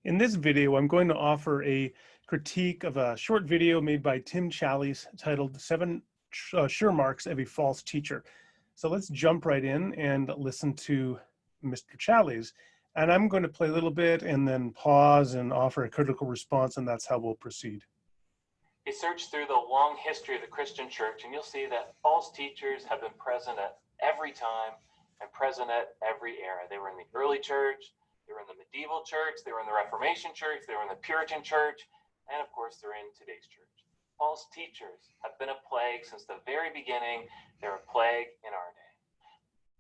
In this video, I'm going to offer a critique of a short video made by Tim Challies titled Seven Sure Marks of a False Teacher. So let's jump right in and listen to Mr. Challies. And I'm going to play a little bit and then pause and offer a critical response, and that's how we'll proceed. You search through the long history of the Christian church and you'll see that false teachers have been present at every time and present at every era. They were in the early church, they were in the medieval church, they were in the Reformation church, they were in the Puritan church, and of course they're in today's church. False teachers have been a plague since the very beginning. They're a plague in our day.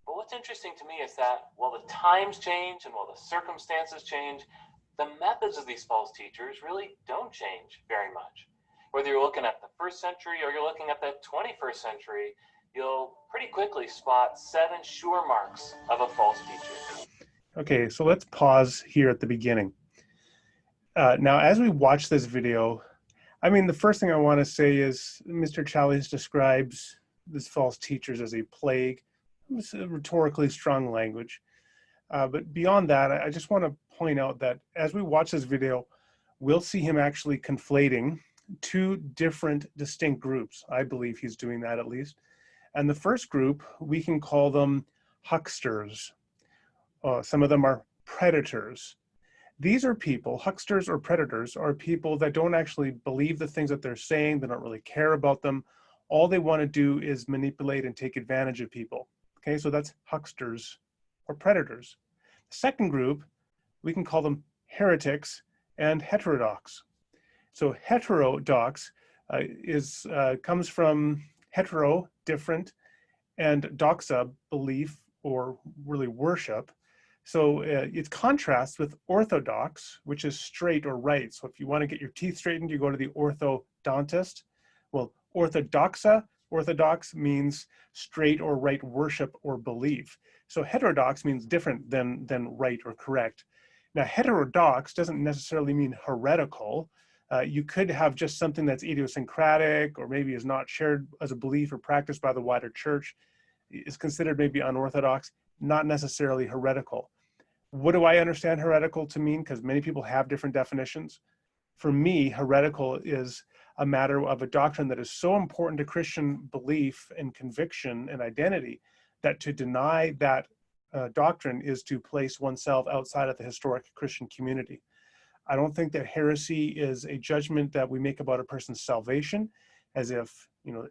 But what's interesting to me is that while the times change and while the circumstances change, the methods of these false teachers really don't change very much. Whether you're looking at the first century or you're looking at the 21st century, you'll pretty quickly spot 7 sure marks of a false teacher. Okay, so let's pause here at the beginning. Now, as we watch this video, the first thing I want to say is Mr. Challies describes these false teachers as a plague. It's a rhetorically strong language. But beyond that, I just want to point out that as we watch this video, we'll see him actually conflating two different distinct groups. I believe he's doing that at least. And the first group, we can call them hucksters. Some of them are predators. These are people, hucksters or predators, are people that don't actually believe the things that they're saying. They don't really care about them. All they want to do is manipulate and take advantage of people. Okay, so that's hucksters or predators. The second group, we can call them heretics and heterodox. So heterodox comes from hetero, different, and doxa, belief or really worship. So it contrasts with orthodox, which is straight or right. So if you want to get your teeth straightened, you go to the orthodontist. Well, orthodox means straight or right worship or belief. So heterodox means different than right or correct. Now, heterodox doesn't necessarily mean heretical. You could have just something that's idiosyncratic or maybe is not shared as a belief or practiced by the wider church, is considered maybe unorthodox, not necessarily heretical. What do I understand heretical to mean? Because many people have different definitions. For me, heretical is a matter of a doctrine that is so important to Christian belief and conviction and identity that to deny that doctrine is to place oneself outside of the historic Christian community. I don't think that heresy is a judgment that we make about a person's salvation, as if,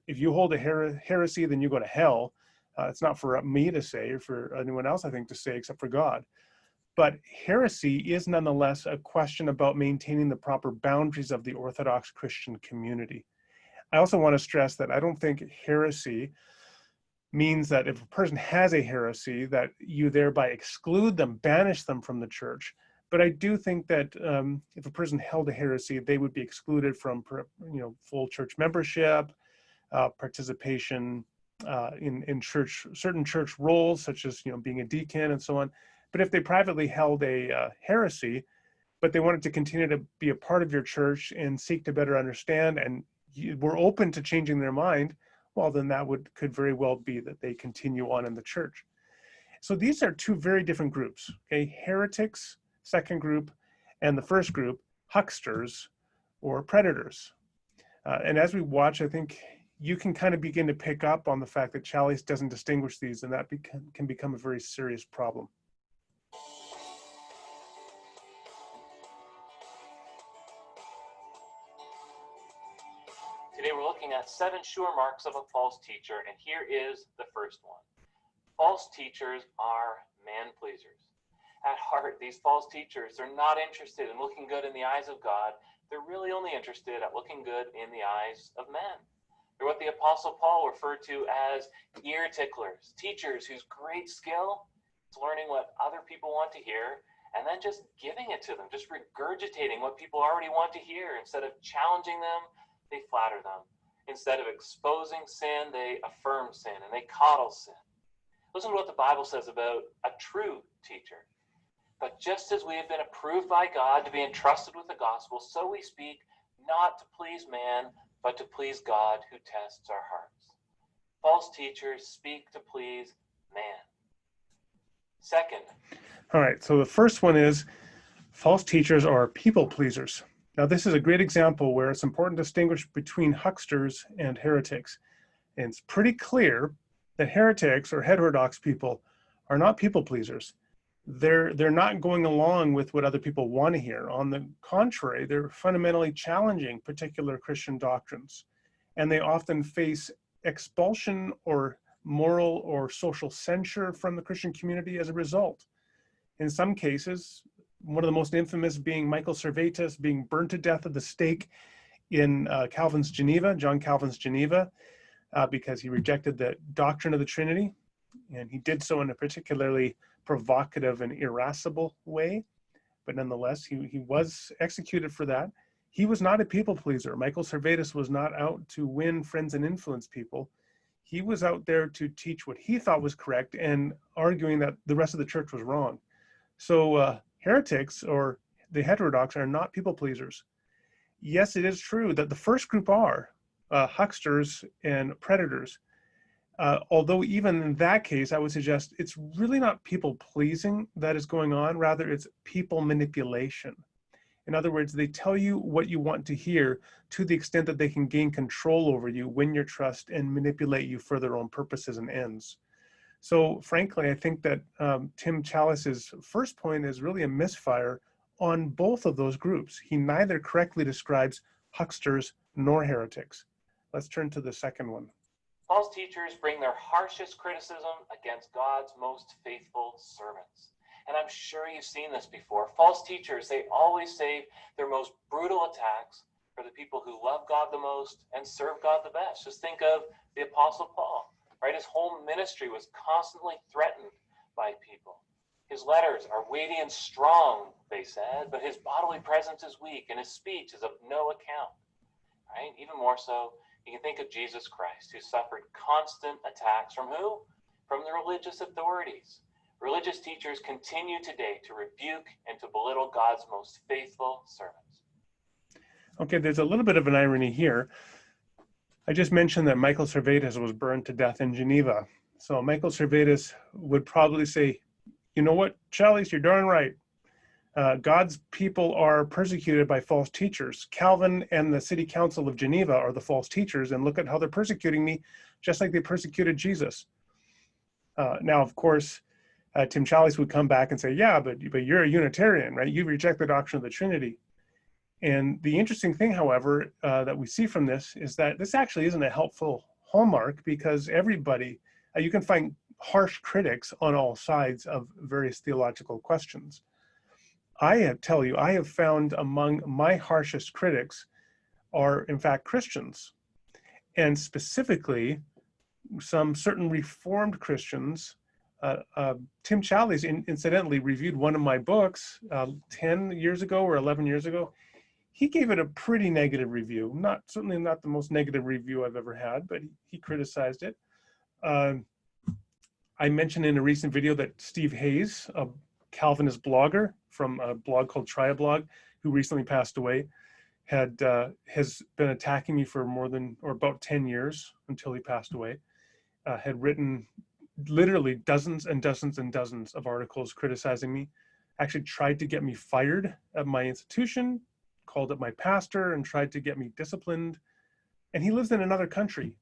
if you hold a heresy, then you go to hell. It's not for me to say or for anyone else, I think, to say except for God. But heresy is nonetheless a question about maintaining the proper boundaries of the Orthodox Christian community. I also want to stress that I don't think heresy means that if a person has a heresy, that you thereby exclude them, banish them from the church. But I do think that if a person held a heresy, they would be excluded from, full church membership, participation in church, certain church roles, such as being a deacon and so on. But if they privately held a heresy, but they wanted to continue to be a part of your church and seek to better understand, and were open to changing their mind, well, then that could very well be that they continue on in the church. So these are two very different groups. Okay, heretics, second group, and the first group, hucksters or predators. And as we watch, I think you can kind of begin to pick up on the fact that Challies doesn't distinguish these, and that can become a very serious problem. Today we're looking at 7 sure marks of a false teacher, and here is the first one. False teachers are man-pleasers. At heart, these false teachers are not interested in looking good in the eyes of God. They're really only interested at looking good in the eyes of men. They're what the Apostle Paul referred to as ear ticklers, teachers whose great skill is learning what other people want to hear and then just giving it to them, just regurgitating what people already want to hear. Instead of challenging them, they flatter them. Instead of exposing sin, they affirm sin and they coddle sin. Listen to what the Bible says about a true teacher. But just as we have been approved by God to be entrusted with the gospel, so we speak not to please man, but to please God who tests our hearts. False teachers speak to please man. Second. All right, so the first one is False teachers are people pleasers. Now, this is a great example where it's important to distinguish between hucksters and heretics. And it's pretty clear that heretics or heterodox people are not people pleasers. They're not going along with what other people want to hear. On the contrary, they're fundamentally challenging particular Christian doctrines. And they often face expulsion or moral or social censure from the Christian community as a result. In some cases, one of the most infamous being Michael Servetus being burned to death at the stake in Calvin's Geneva, John Calvin's Geneva, because he rejected the doctrine of the Trinity. And he did so in a particularly provocative and irascible way. But nonetheless, he was executed for that. He was not a people pleaser. Michael Servetus was not out to win friends and influence people. He was out there to teach what he thought was correct and arguing that the rest of the church was wrong. So heretics or the heterodox are not people pleasers. Yes, it is true that the first group are hucksters and predators. Although even in that case, I would suggest it's really not people pleasing that is going on. Rather, it's people manipulation. In other words, they tell you what you want to hear to the extent that they can gain control over you, win your trust, and manipulate you for their own purposes and ends. So frankly, I think that Tim Challies' first point is really a misfire on both of those groups. He neither correctly describes hucksters nor heretics. Let's turn to the second one. False teachers bring their harshest criticism against God's most faithful servants. And I'm sure you've seen this before. False teachers, they always save their most brutal attacks for the people who love God the most and serve God the best. Just think of the Apostle Paul, right? His whole ministry was constantly threatened by people. His letters are weighty and strong, they said, but his bodily presence is weak and his speech is of no account, right? Even more so, you can think of Jesus Christ, who suffered constant attacks from who? From the religious authorities. Religious teachers continue today to rebuke and to belittle God's most faithful servants. Okay, there's a little bit of an irony here. I just mentioned that Michael Servetus was burned to death in Geneva. So Michael Servetus would probably say, you know what, Challies, you're darn right. God's people are persecuted by false teachers. Calvin and the City Council of Geneva are the false teachers, and look at how they're persecuting me, just like they persecuted Jesus. Now, of course, Tim Challies would come back and say, yeah, but you're a Unitarian, right? You reject the doctrine of the Trinity. And the interesting thing, however, that we see from this is that this actually isn't a helpful hallmark, because everybody, you can find harsh critics on all sides of various theological questions. I tell you, I have found among my harshest critics are, in fact, Christians, and specifically some certain Reformed Christians. Tim Challies, incidentally, reviewed one of my books 10 years ago or 11 years ago. He gave it a pretty negative review. Certainly not the most negative review I've ever had, but he criticized it. I mentioned in a recent video that Steve Hayes, a Calvinist blogger from a blog called Triablog, who recently passed away, has been attacking me for about 10 years until he passed away. Had written literally dozens and dozens and dozens of articles criticizing me, actually tried to get me fired at my institution, called up my pastor and tried to get me disciplined. And he lives in another country.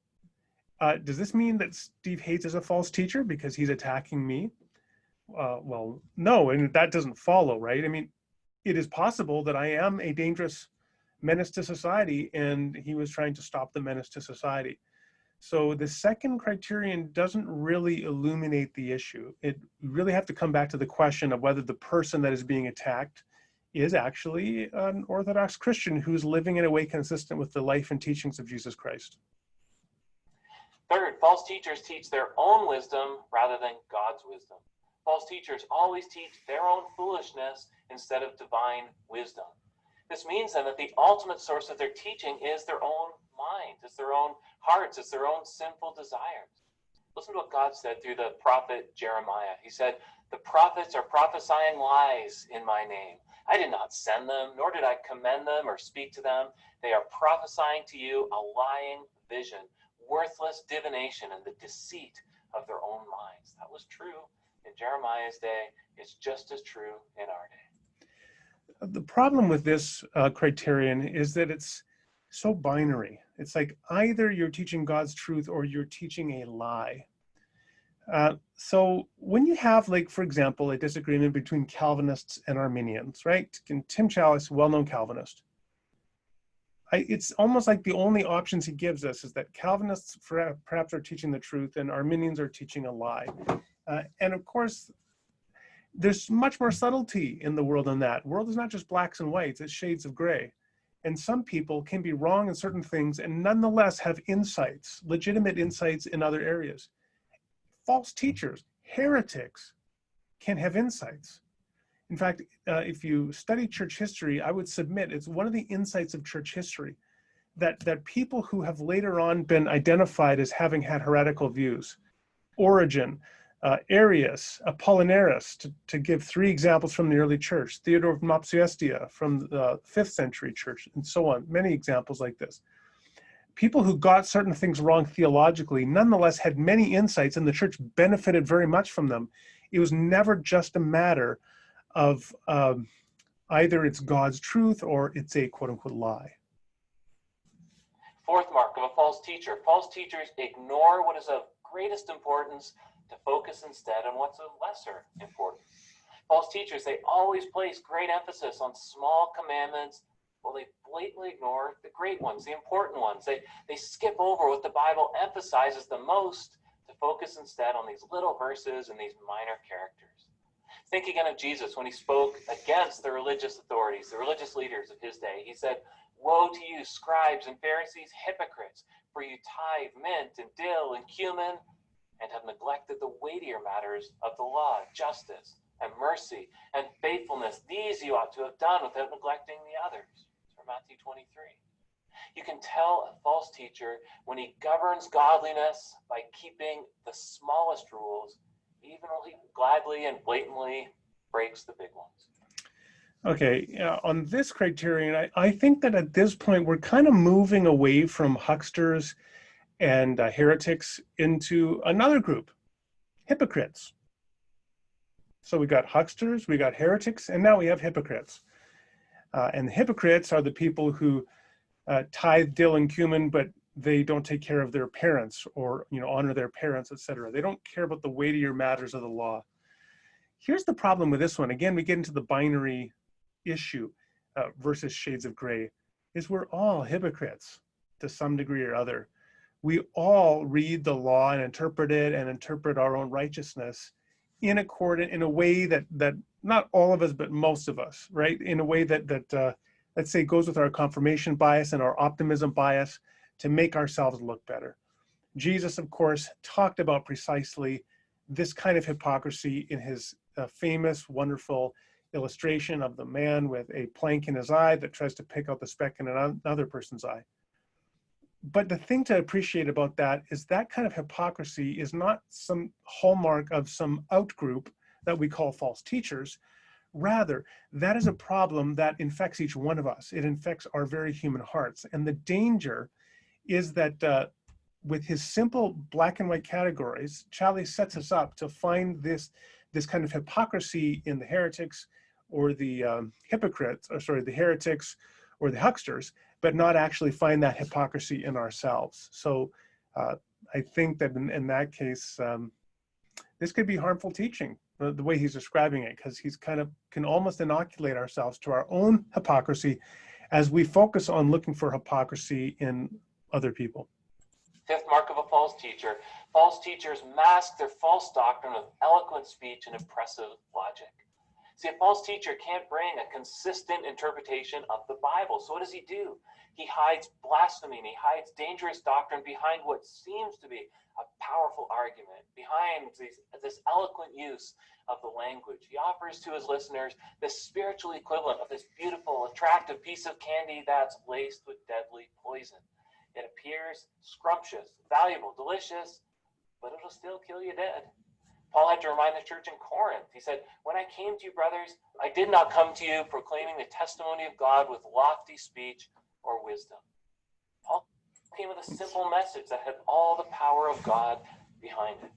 Does this mean that Steve Hayes is a false teacher because he's attacking me? Well, no, and that doesn't follow, right? I mean, it is possible that I am a dangerous menace to society, and he was trying to stop the menace to society. So the second criterion doesn't really illuminate the issue. You really have to come back to the question of whether the person that is being attacked is actually an Orthodox Christian who's living in a way consistent with the life and teachings of Jesus Christ. Third, false teachers teach their own wisdom rather than God's wisdom. False teachers always teach their own foolishness instead of divine wisdom. This means then that the ultimate source of their teaching is their own minds, it's their own hearts, it's their own sinful desires. Listen to what God said through the prophet Jeremiah. He said, "The prophets are prophesying lies in my name. I did not send them, nor did I commend them or speak to them. They are prophesying to you a lying vision, worthless divination, and the deceit of their own minds." That was true in Jeremiah's day. It's just as true in our day. The problem with this criterion is that it's so binary. It's like either you're teaching God's truth or you're teaching a lie. So when you have, like, for example, a disagreement between Calvinists and Arminians, right? And Tim Challies, well-known Calvinist, it's almost like the only options he gives us is that Calvinists perhaps are teaching the truth and Arminians are teaching a lie. And of course, there's much more subtlety in the world than that. The world is not just blacks and whites, it's shades of gray. And some people can be wrong in certain things and nonetheless have insights, legitimate insights in other areas. False teachers, heretics, can have insights. In fact, if you study church history, I would submit it's one of the insights of church history that people who have later on been identified as having had heretical views, Origen, Arius, Apollinaris, to give three examples from the early church, Theodore of Mopsuestia from the 5th century church, and so on, many examples like this. People who got certain things wrong theologically nonetheless had many insights, and the church benefited very much from them. It was never just a matter of either it's God's truth or it's a quote-unquote lie. Fourth mark of a false teacher. False teachers ignore what is of greatest importance to focus instead on what's of lesser importance. False teachers, they always place great emphasis on small commandments. Well, they blatantly ignore the great ones, the important ones. They skip over what the Bible emphasizes the most to focus instead on these little verses and these minor characters. Think again of Jesus when he spoke against the religious authorities, the religious leaders of his day. He said, "Woe to you, scribes and Pharisees, hypocrites, for you tithe mint and dill and cumin, and have neglected the weightier matters of the law, justice and mercy and faithfulness. These you ought to have done without neglecting the others." From Matthew 23. You can tell a false teacher when he governs godliness by keeping the smallest rules, even when he gladly and blatantly breaks the big ones. Okay, on this criterion, I think that at this point we're kind of moving away from hucksters and heretics into another group, hypocrites. So we got hucksters, we got heretics, and now we have hypocrites. And the hypocrites are the people who tithe, dill, and cumin, but they don't take care of their parents or honor their parents, etc. They don't care about the weightier matters of the law. Here's the problem with this one. Again, we get into the binary issue versus shades of gray, is we're all hypocrites to some degree or other. We all read the law and interpret it and interpret our own righteousness in a way that not all of us, but most of us, right? In a way that let's say goes with our confirmation bias and our optimism bias to make ourselves look better. Jesus, of course, talked about precisely this kind of hypocrisy in his famous, wonderful illustration of the man with a plank in his eye that tries to pick out the speck in another person's eye. But the thing to appreciate about that is that kind of hypocrisy is not some hallmark of some outgroup that we call false teachers. Rather, that is a problem that infects each one of us. It infects our very human hearts. And the danger is that with his simple black and white categories, Challies sets us up to find this kind of hypocrisy in the heretics or the hypocrites, or sorry, the heretics or the hucksters, but not actually find that hypocrisy in ourselves. So I think that in that case, this could be harmful teaching, the way he's describing it, because he's kind of can almost inoculate ourselves to our own hypocrisy as we focus on looking for hypocrisy in other people. Fifth mark of a false teacher. False teachers mask their false doctrine with eloquent speech and impressive logic. See, a false teacher can't bring a consistent interpretation of the Bible. So what does he do? He hides blasphemy and he hides dangerous doctrine behind what seems to be a powerful argument, behind this eloquent use of the language. He offers to his listeners the spiritual equivalent of this beautiful, attractive piece of candy that's laced with deadly poison. It appears scrumptious, valuable, delicious, but it'll still kill you dead. Paul had to remind the church in Corinth. He said, "When I came to you, brothers, I did not come to you proclaiming the testimony of God with lofty speech or wisdom." Paul came with a simple message that had all the power of God behind it.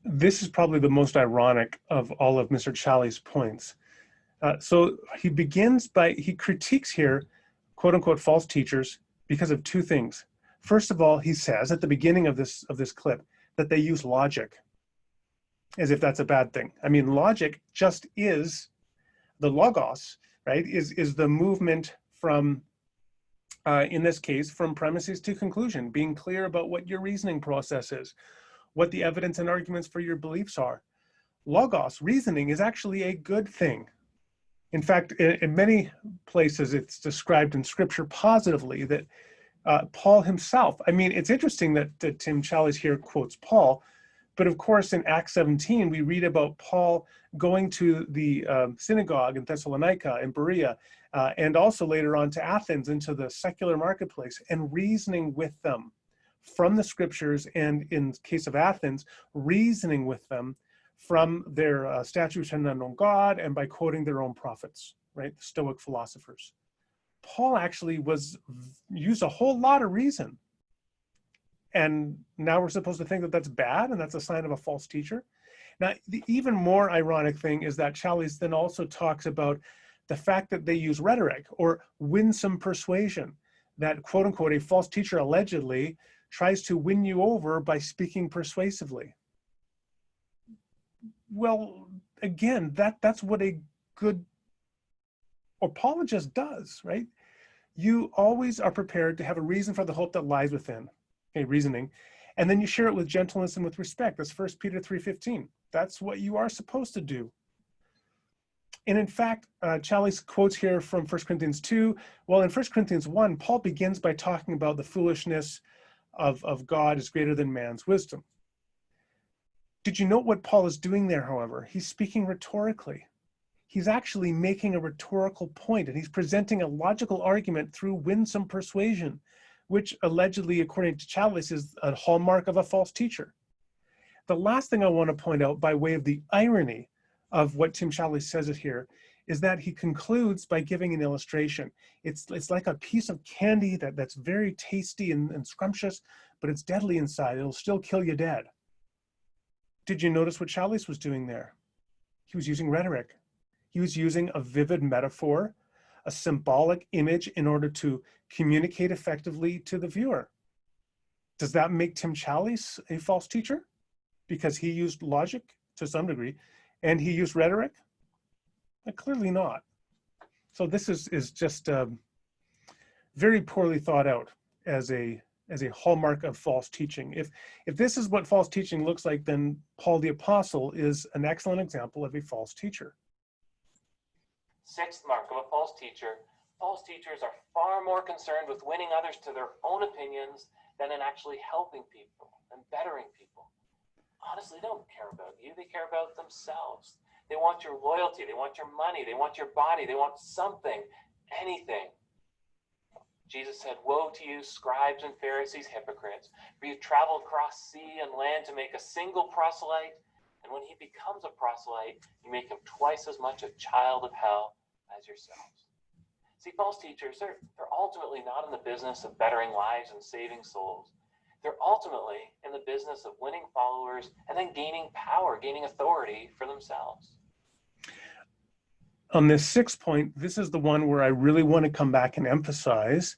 This is probably the most ironic of all of Mr. Challies' points. So he begins by, he critiques here, quote unquote, false teachers because of two things. First of all, he says at the beginning of this clip that they use logic, as if that's a bad thing. I mean, logic just is the logos, right? Is the movement from, in this case, from premises to conclusion, being clear about what your reasoning process is, what the evidence and arguments for your beliefs are. Logos, reasoning, is actually a good thing. In fact, in many places, it's described in scripture positively that Paul himself, I mean, it's interesting that Tim Challies here quotes Paul, but of course in Acts 17, we read about Paul going to the synagogue in Thessalonica and Berea, and also later on to Athens, into the secular marketplace, and reasoning with them from the scriptures, and in case of Athens, reasoning with them from their statutes and unknown God, and by quoting their own prophets, right? The Stoic philosophers. Paul actually used a whole lot of reason. And now we're supposed to think that that's bad and that's a sign of a false teacher. Now, the even more ironic thing is that Challies then also talks about the fact that they use rhetoric or winsome persuasion, that quote unquote, a false teacher allegedly tries to win you over by speaking persuasively. Well, again, that's what a good apologist does, right? You always are prepared to have a reason for the hope that lies within, okay, reasoning, and then you share it with gentleness and with respect. That's 1 Peter 3:15. That's what you are supposed to do. And in fact, Challies quotes here from 1 Corinthians 2. Well, in 1 Corinthians 1, Paul begins by talking about the foolishness of God is greater than man's wisdom. Did you note what Paul is doing there, however? He's speaking rhetorically. He's actually making a rhetorical point, and he's presenting a logical argument through winsome persuasion, which allegedly, according to Challies, is a hallmark of a false teacher. The last thing I want to point out by way of the irony of what Tim Challies says it here is that he concludes by giving an illustration. It's like a piece of candy that's very tasty and scrumptious, but it's deadly inside. It'll still kill you dead. Did you notice what Challies was doing there? He was using rhetoric. He was using a vivid metaphor, a symbolic image in order to communicate effectively to the viewer. Does that make Tim Challies a false teacher? Because he used logic to some degree and he used rhetoric? Clearly not. So this is just very poorly thought out as a hallmark of false teaching. If this is what false teaching looks like, then Paul the Apostle is an excellent example of a false teacher. Sixth mark of a false teacher: false teachers are far more concerned with winning others to their own opinions than in actually helping people and bettering people. Honestly, they don't care about you. They care about themselves. They want your loyalty. They want your money. They want your body. They want something, anything. Jesus said, "Woe to you, scribes and Pharisees, hypocrites, for you travel across sea and land to make a single proselyte, and when he becomes a proselyte, you make him twice as much a child of hell as yourselves." See, false teachers, they're ultimately not in the business of bettering lives and saving souls. They're ultimately in the business of winning followers and then gaining power, gaining authority for themselves. On this sixth point, this is the one where I really want to come back and emphasize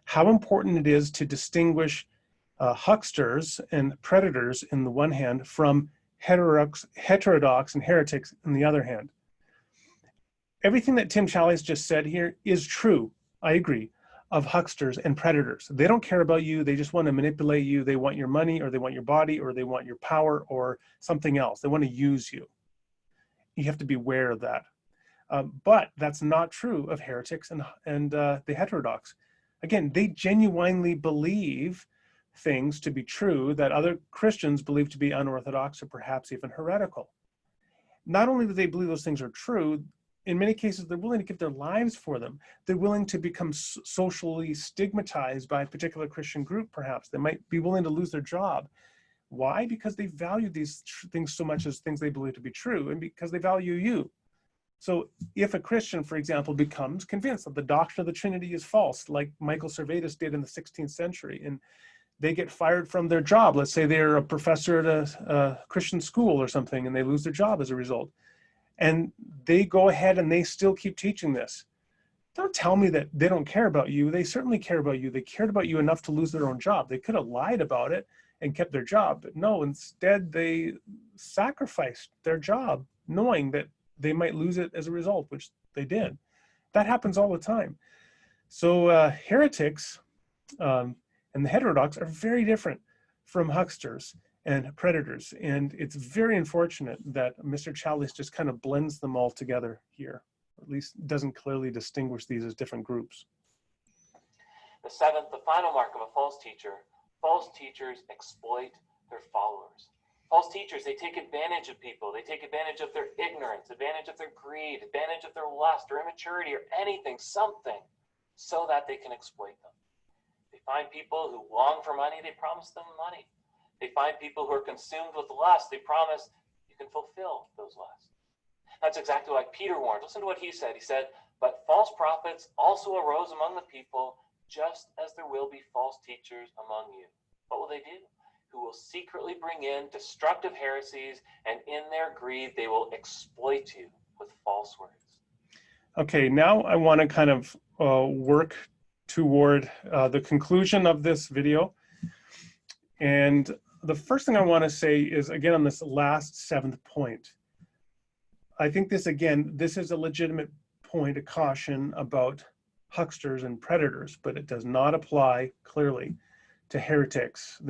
how important it is to distinguish hucksters and predators in the one hand from heterodox and heretics in the other hand. Everything that Tim Challies just said here is true, I agree, of hucksters and predators. They don't care about you. They just want to manipulate you. They want your money, or they want your body, or they want your power, or something else. They want to use you. You have to be aware of that. But that's not true of heretics and the heterodox. Again, they genuinely believe things to be true that other Christians believe to be unorthodox or perhaps even heretical. Not only do they believe those things are true, in many cases, they're willing to give their lives for them. They're willing to become socially stigmatized by a particular Christian group, perhaps. They might be willing to lose their job. Why? Because they value these things so much as things they believe to be true, and because they value you. So if a Christian, for example, becomes convinced that the doctrine of the Trinity is false, like Michael Servetus did in the 16th century, and they get fired from their job, let's say they're a professor at a Christian school or something, and they lose their job as a result. and they go ahead and they still keep teaching this. Don't tell me that they don't care about you. They certainly care about you. They cared about you enough to lose their own job. They could have lied about it and kept their job, but no, instead they sacrificed their job knowing that they might lose it as a result, which they did. That happens all the time. So heretics and the heterodox are very different from hucksters and predators. And it's very unfortunate that Mr. Challies just kind of blends them all together here, or at least doesn't clearly distinguish these as different groups. The seventh, the final mark of a false teacher: false teachers exploit their followers. False teachers, they take advantage of people. They take advantage of their ignorance, advantage of their greed, advantage of their lust or immaturity or anything, something, so that they can exploit them. They find people who long for money, they promise them money. They find people who are consumed with lust, they promise you can fulfill those lusts. That's exactly like Peter warned. Listen to what he said. He said, "But false prophets also arose among the people, just as there will be false teachers among you. What will they do? Who will secretly bring in destructive heresies, and in their greed they will exploit you with false words." Okay, now I want to kind of work toward the conclusion of this video. And the first thing I want to say is, again, on this last seventh point, I think this, again, this is a legitimate point of caution about hucksters and predators, but it does not apply clearly to heretics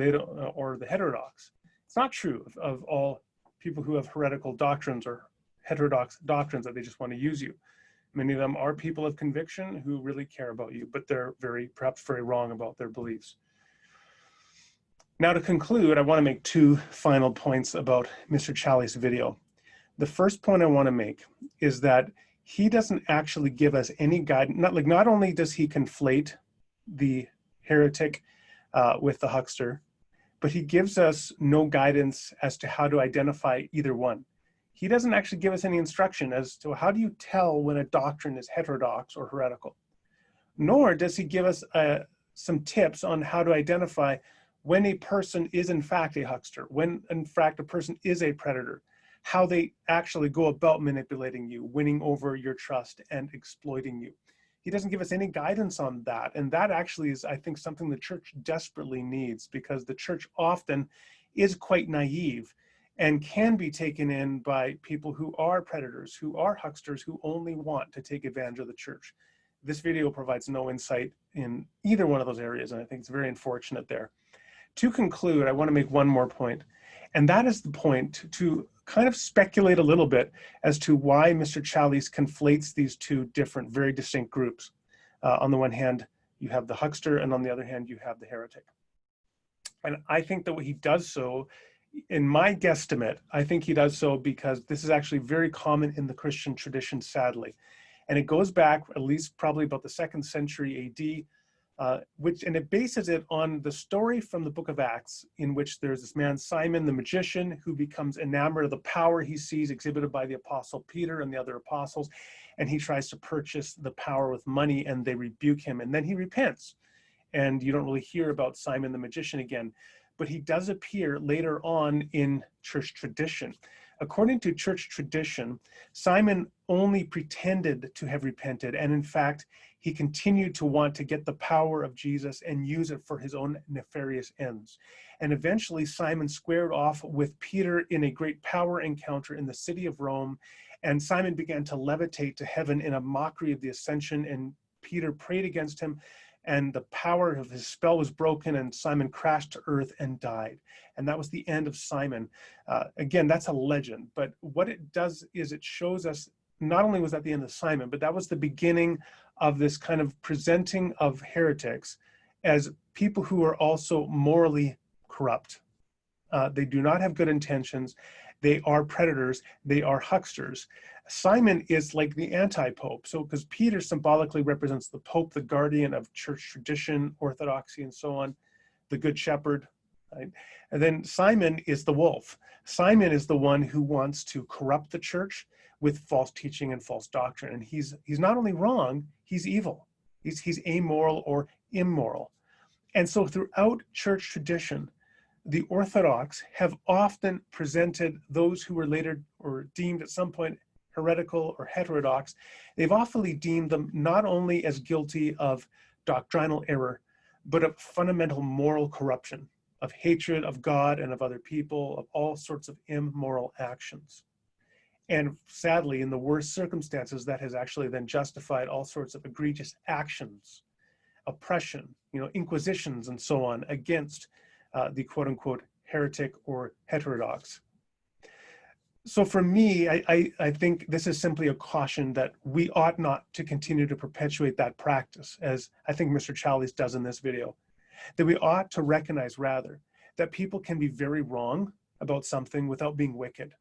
or the heterodox. It's not true of all people who have heretical doctrines or heterodox doctrines that they just want to use you. Many of them are people of conviction who really care about you, but they're perhaps very wrong about their beliefs. Now, to conclude, I want to make two final points about Mr. Challies' video. The first point I want to make is that he doesn't actually give us any guidance. Not only does he conflate the heretic with the huckster, but he gives us no guidance as to how to identify either one. He doesn't actually give us any instruction as to how do you tell when a doctrine is heterodox or heretical. Nor does he give us some tips on how to identify when a person is in fact a huckster, when in fact a person is a predator, how they actually go about manipulating you, winning over your trust and exploiting you. He doesn't give us any guidance on that. And that actually is, I think, something the church desperately needs, because the church often is quite naive and can be taken in by people who are predators, who are hucksters, who only want to take advantage of the church. This video provides no insight in either one of those areas, and I think it's very unfortunate there. To conclude, I want to make one more point, and that is the point to kind of speculate a little bit as to why Mr. Challies conflates these two different, very distinct groups. On the one hand, you have the huckster, and on the other hand, you have the heretic. And I think that he does so, in my guesstimate, I think he does so because this is actually very common in the Christian tradition, sadly. And it goes back at least probably about the 2nd century AD, and it bases it on the story from the book of Acts, in which there's this man, Simon the magician, who becomes enamored of the power he sees exhibited by the apostle Peter and the other apostles, and he tries to purchase the power with money, and they rebuke him, and then he repents. And you don't really hear about Simon the magician again, but he does appear later on in church tradition. According to church tradition, Simon only pretended to have repented, and in fact, he continued to want to get the power of Jesus and use it for his own nefarious ends. And eventually, Simon squared off with Peter in a great power encounter in the city of Rome, and Simon began to levitate to heaven in a mockery of the ascension, and Peter prayed against him, and the power of his spell was broken, and Simon crashed to earth and died. And that was the end of Simon. Again, that's a legend, but what it does is it shows us not only was that the end of Simon, but that was the beginning of this kind of presenting of heretics as people who are also morally corrupt. They do not have good intentions. They are predators. They are hucksters. Simon is like the anti-pope. So, because Peter symbolically represents the pope, the guardian of church tradition, orthodoxy, and so on, the good shepherd, right? And then Simon is the wolf. Simon is the one who wants to corrupt the church with false teaching and false doctrine. And he's not only wrong, he's evil. He's amoral or immoral. And so throughout church tradition, the Orthodox have often presented those who were later or deemed at some point heretical, or heterodox, they've awfully deemed them not only as guilty of doctrinal error, but of fundamental moral corruption, of hatred of God and of other people, of all sorts of immoral actions. And sadly, in the worst circumstances, that has actually then justified all sorts of egregious actions, oppression, inquisitions and so on against the quote unquote heretic or heterodox. So for me, I think this is simply a caution that we ought not to continue to perpetuate that practice, as I think Mr. Challies does in this video, that we ought to recognize rather that people can be very wrong about something without being wicked.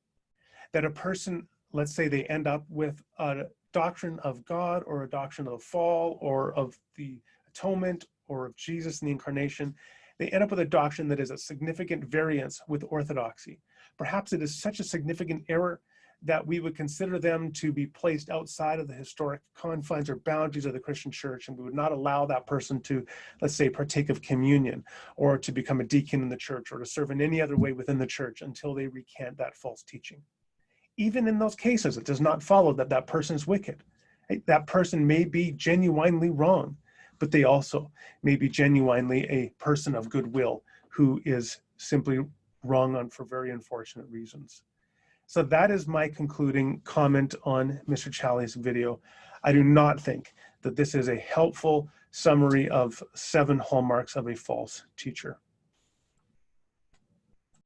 That a person, let's say they end up with a doctrine of God or a doctrine of the fall or of the atonement or of Jesus and the incarnation, they end up with a doctrine that is a significant variance with orthodoxy. Perhaps it is such a significant error that we would consider them to be placed outside of the historic confines or boundaries of the Christian church, and we would not allow that person to, let's say, partake of communion or to become a deacon in the church or to serve in any other way within the church until they recant that false teaching. Even in those cases, it does not follow that that person is wicked. That person may be genuinely wrong, but they also may be genuinely a person of goodwill who is simply wrong for very unfortunate reasons. So that is my concluding comment on Mr. Challies' video. I do not think that this is a helpful summary of 7 hallmarks of a false teacher.